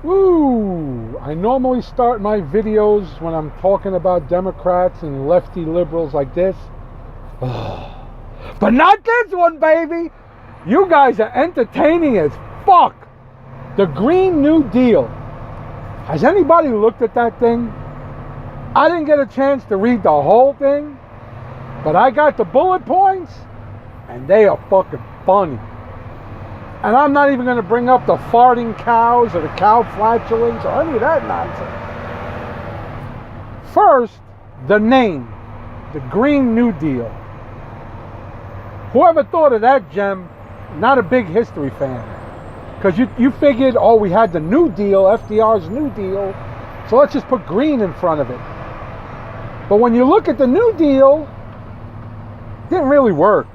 Woo! I normally start my videos when I'm talking about Democrats and lefty liberals like this. But not this one, baby! You guys are entertaining as fuck! The Green New Deal. Has anybody looked at that thing? I didn't get a chance to read the whole thing, but I got the bullet points, and they are fucking funny. And I'm not even going to bring up the farting cows or the cow flatulence or any of that nonsense. First, the name, the Green New Deal. Whoever thought of that gem, not a big history fan. Because you figured, oh, we had the New Deal, FDR's New Deal, so let's just put green in front of it. But when you look at the New Deal, it didn't really work.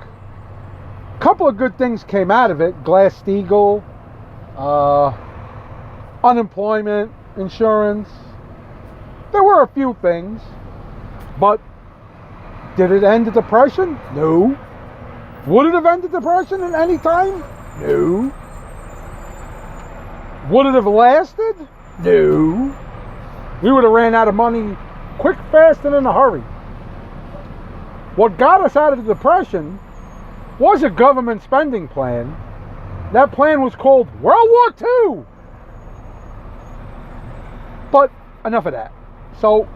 A couple of good things came out of it. Glass-Steagall, unemployment insurance. There were a few things. But did it end the Depression? No. Would it have ended the Depression at any time? No. Would it have lasted? No. We would have ran out of money quick, fast, and in a hurry. What got us out of the Depression was a government spending plan. That plan was called World War II. But enough of that. So,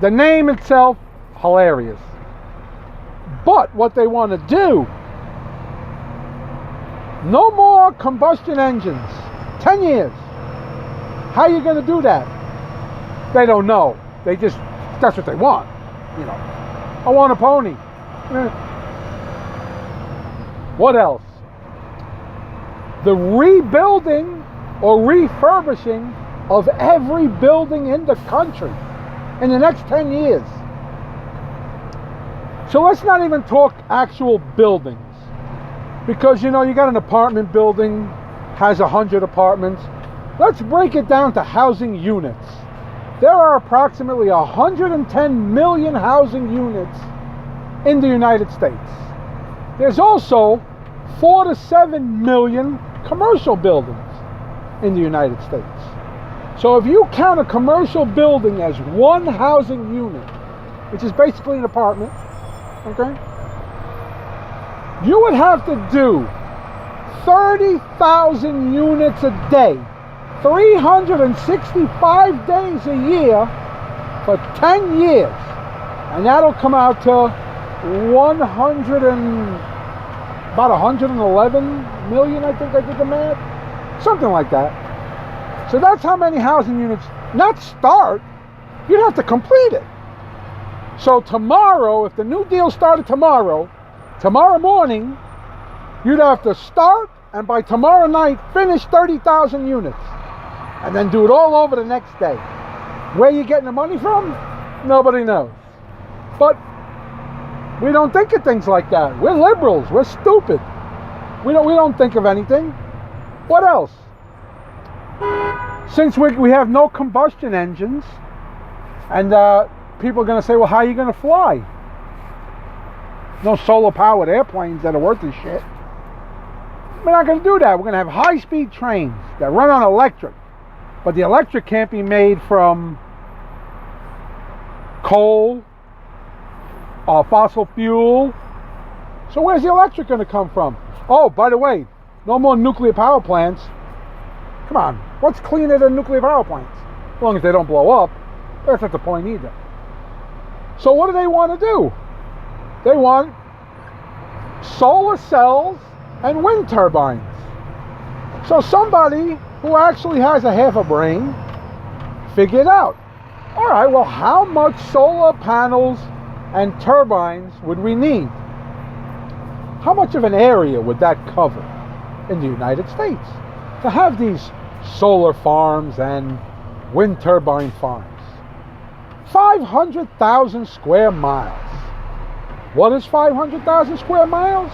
the name itself, hilarious. But what they want to do, no more combustion engines. 10 years. How are you going to do that? They don't know. That's what they want. You know, I want a pony. What else? The rebuilding or refurbishing of every building in the country in the next 10 years. So let's not even talk actual buildings. Because, you know, you got an apartment building, has 100 apartments. Let's break it down to housing units. There are approximately 110 million housing units in the United States. There's also 4 to 7 million commercial buildings in the United States. So if you count a commercial building as one housing unit, which is basically an apartment, okay, you would have to do 30,000 units a day, 365 days a year for 10 years. And that'll come out to about 111 million, I think I did the math. Something like that. So that's how many housing units, not start, you'd have to complete it. So tomorrow, if the New Deal started tomorrow morning, you'd have to start and by tomorrow night finish 30,000 units. And then do it all over the next day. Where you getting the money from? Nobody knows. But we don't think of things like that. We're liberals. We're stupid. We don't think of anything. What else? Since we have no combustion engines, and people are going to say, well, how are you going to fly? No solar-powered airplanes that are worth this shit. We're not going to do that. We're going to have high-speed trains that run on electric. But the electric can't be made from coal or fossil fuel. So where's the electric going to come from? Oh, by the way, no more nuclear power plants. Come on, what's cleaner than nuclear power plants? As long as they don't blow up. That's not the point either. So what do they want to do? They want solar cells and wind turbines. So somebody who actually has a half a brain figured out, all right, well, how much solar panels and turbines would we need? How much of an area would that cover in the United States to have these solar farms and wind turbine farms? 500,000 square miles. What is 500,000 square miles?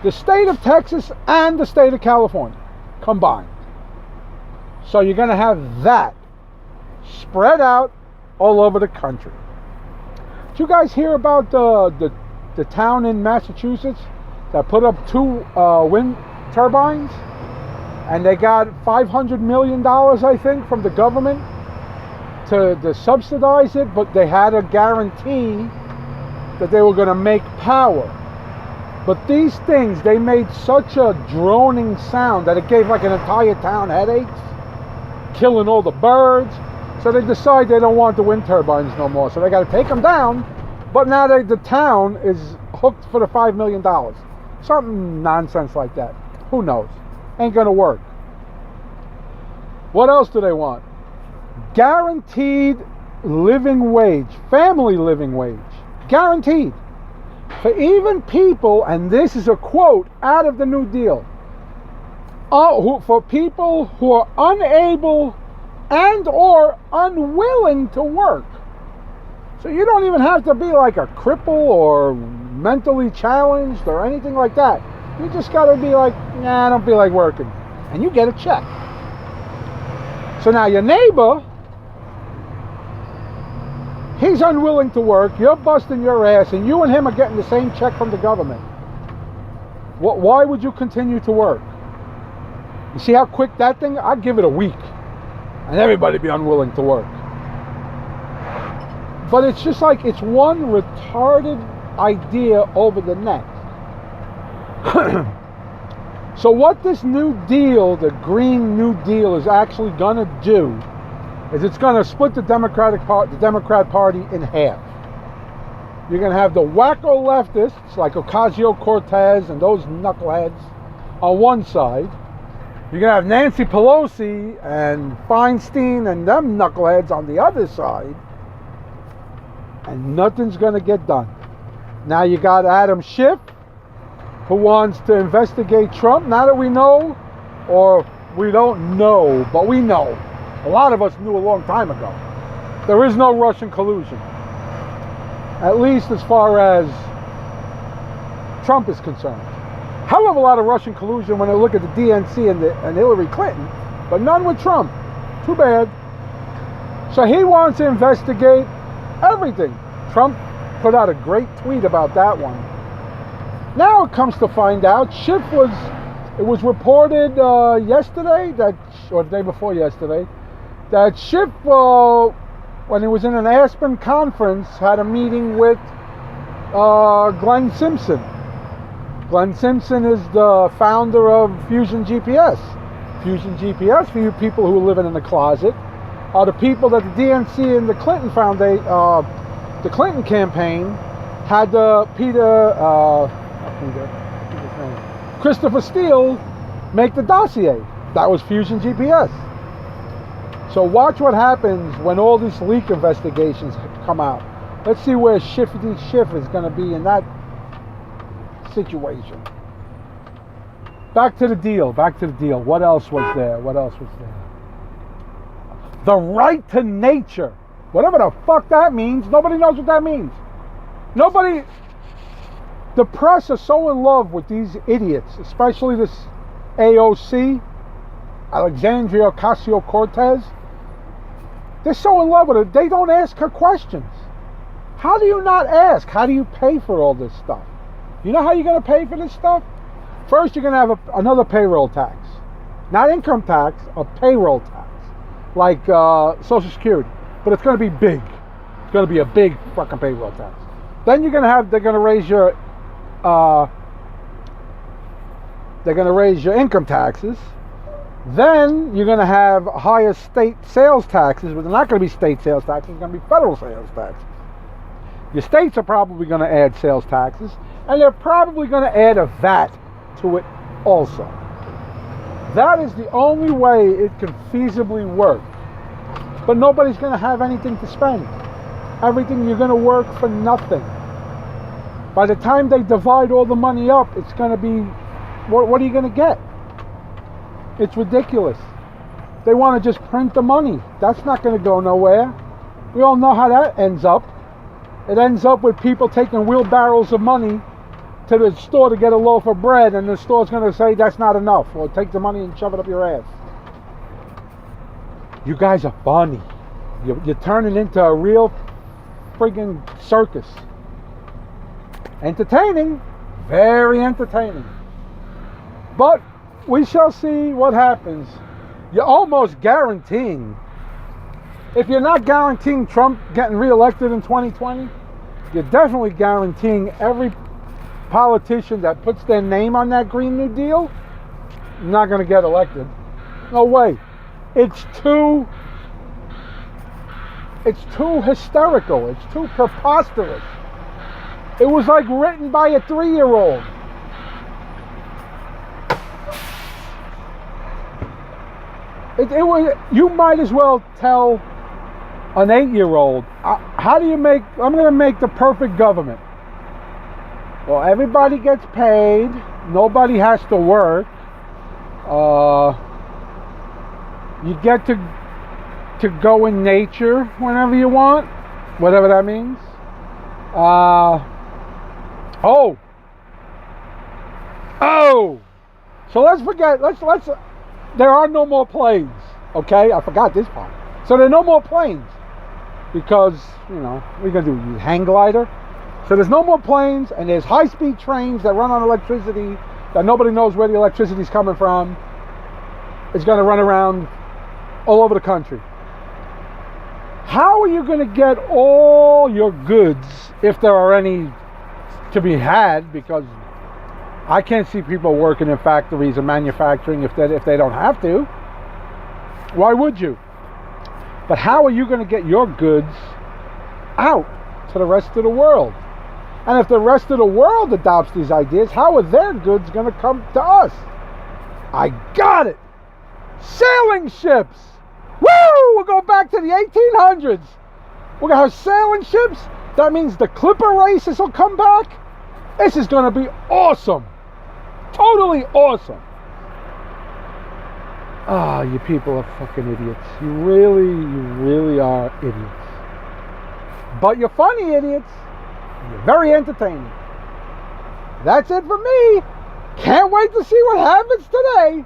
The state of Texas and the state of California combined. So you're going to have that spread out all over the country. Did you guys hear about the town in Massachusetts that put up 2 wind turbines? and they got $500 million, I think, from the government to subsidize it, but they had a guarantee that they were going to make power. But these things, they made such a droning sound that it gave like an entire town headaches, killing all the birds. So they decide they don't want the wind turbines no more. So they got to take them down. But now the town is hooked for the $5 million. Something nonsense like that. Who knows? Ain't going to work. What else do they want? Guaranteed living wage. Family living wage. Guaranteed. For even people, and this is a quote out of the New Deal, for people who are unable and or unwilling to work. So you don't even have to be like a cripple or mentally challenged or anything like that. You just got to be like, nah, I don't feel like working. And you get a check. So now your neighbor, he's unwilling to work, you're busting your ass, and you and him are getting the same check from the government. Why would you continue to work? You see how quick that thing? I'd give it a week, and everybody be unwilling to work. But it's just like, it's one retarded idea over the next. So what this New Deal, the Green New Deal, is actually going to do is it's going to split the Democrat Party in half. You're going to have the wacko leftists like Ocasio-Cortez and those knuckleheads on one side. You're going to have Nancy Pelosi and Feinstein and them knuckleheads on the other side. And nothing's going to get done. Now you got Adam Schiff, who wants to investigate Trump. Now that we know, or we don't know, but we know. A lot of us knew a long time ago. There is no Russian collusion. At least as far as Trump is concerned. Hell of a lot of Russian collusion when I look at the DNC and Hillary Clinton, but none with Trump. Too bad. So he wants to investigate everything. Trump put out a great tweet about that one. Now it comes to find out, it was reported yesterday, or the day before yesterday, that Schiff, when he was in an Aspen conference, had a meeting with Glenn Simpson. Glenn Simpson is the founder of Fusion GPS. Fusion GPS, for you people who are living in the closet, are the people that the DNC and the Clinton Foundation, the Clinton campaign, had Christopher Steele make the dossier. That was Fusion GPS. So watch what happens when all these leak investigations come out. Let's see where Shifty Schiff is going to be in that situation. Back to the deal. What else was there? The right to nature. Whatever the fuck that means. Nobody knows what that means. Nobody. The press are so in love with these idiots, especially this AOC, Alexandria Ocasio-Cortez. They're so in love with her, they don't ask her questions. How do you not ask? How do you pay for all this stuff? You know how you're going to pay for this stuff? First, you're going to have another payroll tax. Not income tax, a payroll tax. Like Social Security. But it's going to be big. It's going to be a big fucking payroll tax. Then they're going to raise your income taxes. Then you're going to have higher state sales taxes, but they're not going to be state sales taxes, they're going to be federal sales taxes. Your states are probably going to add sales taxes, and they're probably going to add a VAT to it also. That is the only way it can feasibly work. But nobody's going to have anything to spend. Everything, you're going to work for nothing. By the time they divide all the money up, it's going to be, what are you going to get? It's ridiculous. They want to just print the money. That's not going to go nowhere. We all know how that ends up. It ends up with people taking wheelbarrows of money to the store to get a loaf of bread, and the store's going to say that's not enough, or take the money and shove it up your ass. You guys are funny. You're turning into a real friggin' circus. Entertaining, very entertaining. But we shall see what happens. You're almost guaranteeing. If you're not guaranteeing Trump getting reelected in 2020, you're definitely guaranteeing every politician that puts their name on that Green New Deal not going to get elected. No way. It's too hysterical. It's too preposterous. It was like written by a 3-year-old. It was. You might as well tell an 8-year-old, how do you make? I'm going to make the perfect government. Well, everybody gets paid. Nobody has to work. You get to go in nature whenever you want, whatever that means. So let's forget. Let's. There are no more planes. Okay, I forgot this part. So there are no more planes because we're gonna do hang glider. So there's no more planes, and there's high-speed trains that run on electricity that nobody knows where the electricity's coming from. It's gonna run around all over the country. How are you gonna get all your goods, if there are any to be had? Because I can't see people working in factories and manufacturing if they don't have to. Why would you? But how are you going to get your goods out to the rest of the world? And if the rest of the world adopts these ideas, how are their goods going to come to us? I got it! Sailing ships! Woo! We'll go back to the 1800s. We're going to have sailing ships. That means the Clipper races will come back. This is going to be awesome. Totally awesome. You people are fucking idiots. You really are idiots. But you're funny idiots. You're very entertaining. That's it for me. Can't wait to see what happens today.